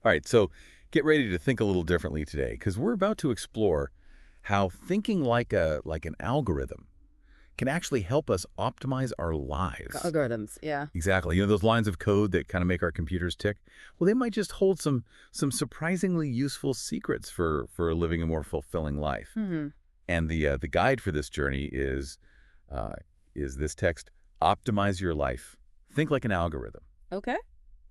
All right, so get ready to think a little differently today, because we're about to explore how thinking like an algorithm can actually help us optimize our lives. Algorithms, yeah. Exactly. You know, those lines of code that kind of make our computers tick? Well, they might just hold some surprisingly useful secrets for living a more fulfilling life. Hmm. And the guide for this journey is this text: optimize your life. Think like an algorithm. Okay.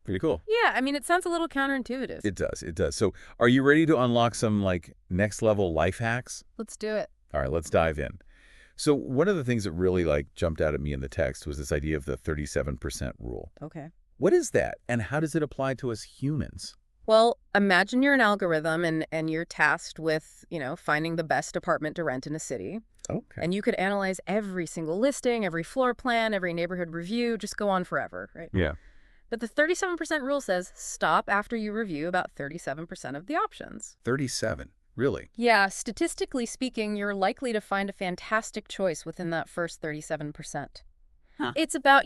Pretty cool. Yeah, I mean, it sounds a little counterintuitive. It does. It does. So, are you ready to unlock some like next level life hacks? Let's do it. All right, let's dive in. So, one of the things that really like jumped out at me in the text was this idea of the 37% rule. Okay. What is that, and how does it apply to us humans? Well, imagine you're an algorithm and you're tasked with, finding the best apartment to rent in a city. Okay. And you could analyze every single listing, every floor plan, every neighborhood review, just go on forever, right? Yeah. But the 37% rule says stop after you review about 37% of the options. 37. Really? Yeah, statistically speaking, you're likely to find a fantastic choice within that first 37%. Huh. It's about,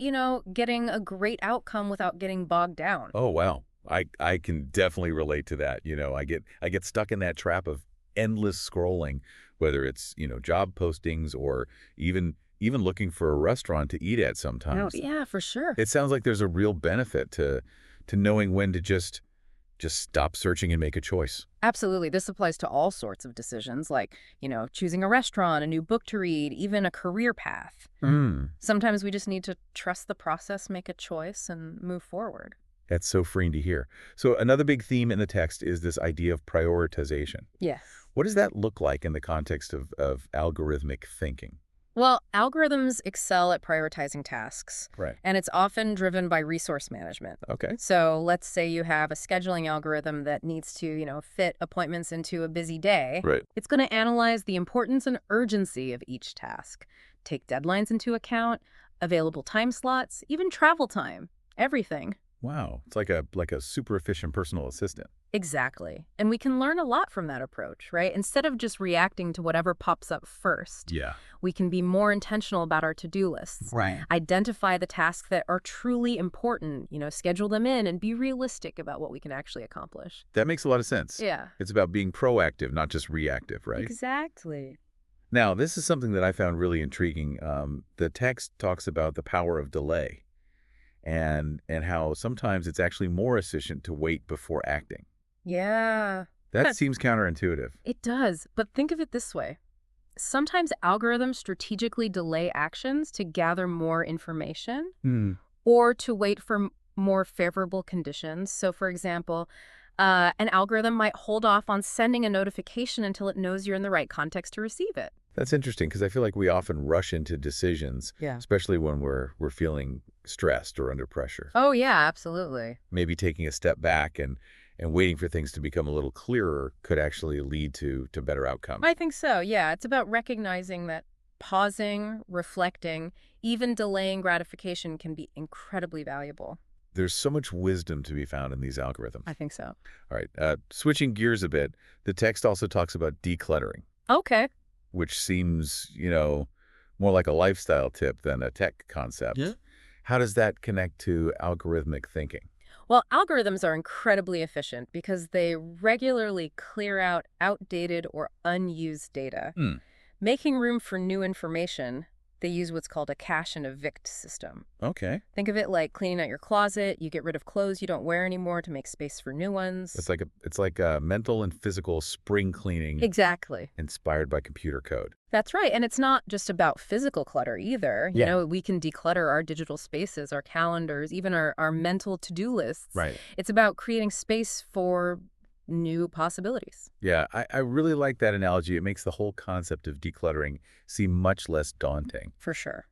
getting a great outcome without getting bogged down. Oh, wow. I can definitely relate to that. You know, I get stuck in that trap of endless scrolling, whether it's, job postings or even looking for a restaurant to eat at Oh, sometimes. yeah, for sure. It sounds like there's a real benefit to knowing when to just stop searching and make a choice. Absolutely. This applies to all sorts of decisions like, choosing a restaurant, a new book to read, even a career path. Sometimes we just need to trust the process, make a choice, and move forward. That's so freeing to hear. So another big theme in the text is this idea of prioritization. Yes. What does that look like in the context of algorithmic thinking? Well, algorithms excel at prioritizing tasks, Right. and it's often driven by resource management. Okay. So let's say you have a scheduling algorithm that needs to, fit appointments into a busy day. Right. It's going to analyze the importance and urgency of each task, take deadlines into account, available time slots, even travel time, everything. Wow. It's like a super efficient personal assistant. Exactly. And we can learn a lot from that approach, right? Instead of just reacting to whatever pops up first, Yeah. we can be more intentional about our to-do lists. Right. Identify the tasks that are truly important, schedule them in and be realistic about what we can actually accomplish. That makes a lot of sense. Yeah. It's about being proactive, not just reactive, right? Exactly. Now, this is something that I found really intriguing. The text talks about the power of delay and how sometimes it's actually more efficient to wait before acting. Yeah. That seems counterintuitive. It does. But think of it this way. Sometimes algorithms strategically delay actions to gather more information or to wait for more favorable conditions. So, for example, an algorithm might hold off on sending a notification until it knows you're in the right context to receive it. That's interesting because I feel like we often rush into decisions, Yeah. especially when we're feeling stressed or under pressure. Oh, yeah, absolutely. Maybe taking a step back and waiting for things to become a little clearer could actually lead to better outcomes. I think so, yeah. It's about recognizing that pausing, reflecting, even delaying gratification can be incredibly valuable. There's so much wisdom to be found in these algorithms. I think so. All right, switching gears a bit, the text also talks about decluttering, Okay. which seems, more like a lifestyle tip than a tech concept. Yeah. How does that connect to algorithmic thinking? Well, algorithms are incredibly efficient because they regularly clear out outdated or unused data. Making room for new information, they use what's called a cache and evict system. Okay. Think of it like cleaning out your closet. You get rid of clothes you don't wear anymore to make space for new ones. It's like a mental and physical spring cleaning Exactly. inspired by computer code. That's right. And it's not just about physical clutter either. Yeah. We can declutter our digital spaces, our calendars, even our mental to-do lists. Right. It's about creating space for new possibilities. Yeah, I really like that analogy. It makes the whole concept of decluttering seem much less daunting. For sure.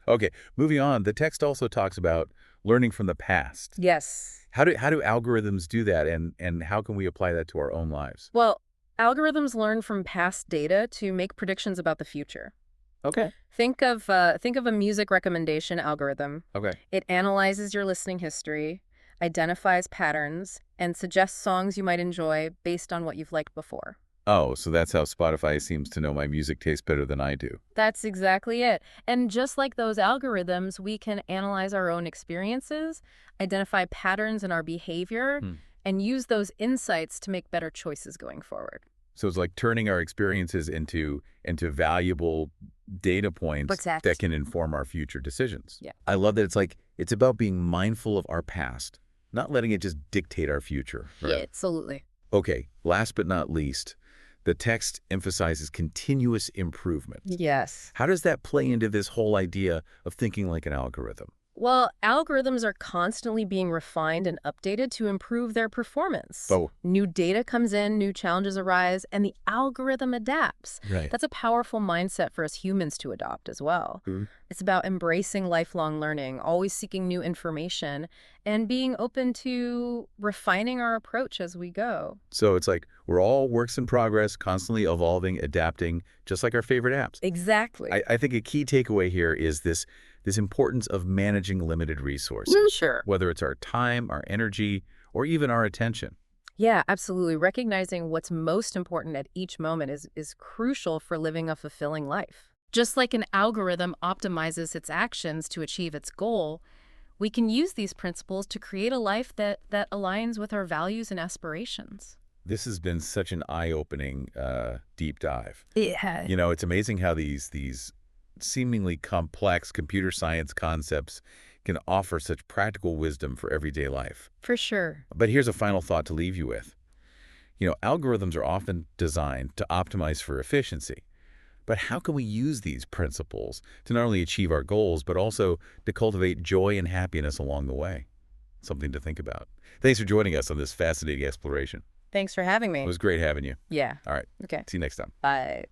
Okay, moving on, the text also talks about learning from the past. Yes. How do algorithms do that, and how can we apply that to our own lives? Well, algorithms learn from past data to make predictions about the future. Okay. Think of a music recommendation algorithm. Okay. It analyzes your listening history, identifies patterns, and suggests songs you might enjoy based on what you've liked before. Oh, so that's how Spotify seems to know my music taste better than I do. That's exactly it. And just like those algorithms, we can analyze our own experiences, identify patterns in our behavior, and use those insights to make better choices going forward. So it's like turning our experiences into valuable data points Exactly. that can inform our future decisions. Yeah. I love that it's about being mindful of our past, not letting it just dictate our future. Yeah, Right? absolutely. Okay, last but not least, the text emphasizes continuous improvement. Yes. How does that play into this whole idea of thinking like an algorithm? Well, algorithms are constantly being refined and updated to improve their performance. Oh, New data comes in, new challenges arise, and the algorithm adapts. right. That's a powerful mindset for us humans to adopt as well. Mhm. It's about embracing lifelong learning, always seeking new information, and being open to refining our approach as we go. So it's like we're all works in progress, constantly evolving, adapting, just like our favorite apps. Exactly. I think a key takeaway here is this importance of managing limited resources, Sure. whether it's our time, our energy, or even our attention. Yeah, absolutely. Recognizing what's most important at each moment is crucial for living a fulfilling life. Just like an algorithm optimizes its actions to achieve its goal, we can use these principles to create a life that aligns with our values and aspirations. This has been such an eye-opening deep dive. Yeah. You know, it's amazing how these seemingly complex computer science concepts can offer such practical wisdom for everyday life. For sure. But here's a final thought to leave you with. You know, algorithms are often designed to optimize for efficiency. But how can we use these principles to not only achieve our goals, but also to cultivate joy and happiness along the way? Something to think about. Thanks for joining us on this fascinating exploration. Thanks for having It me. was great having you. Yeah. All right. Okay. See you next time. Bye.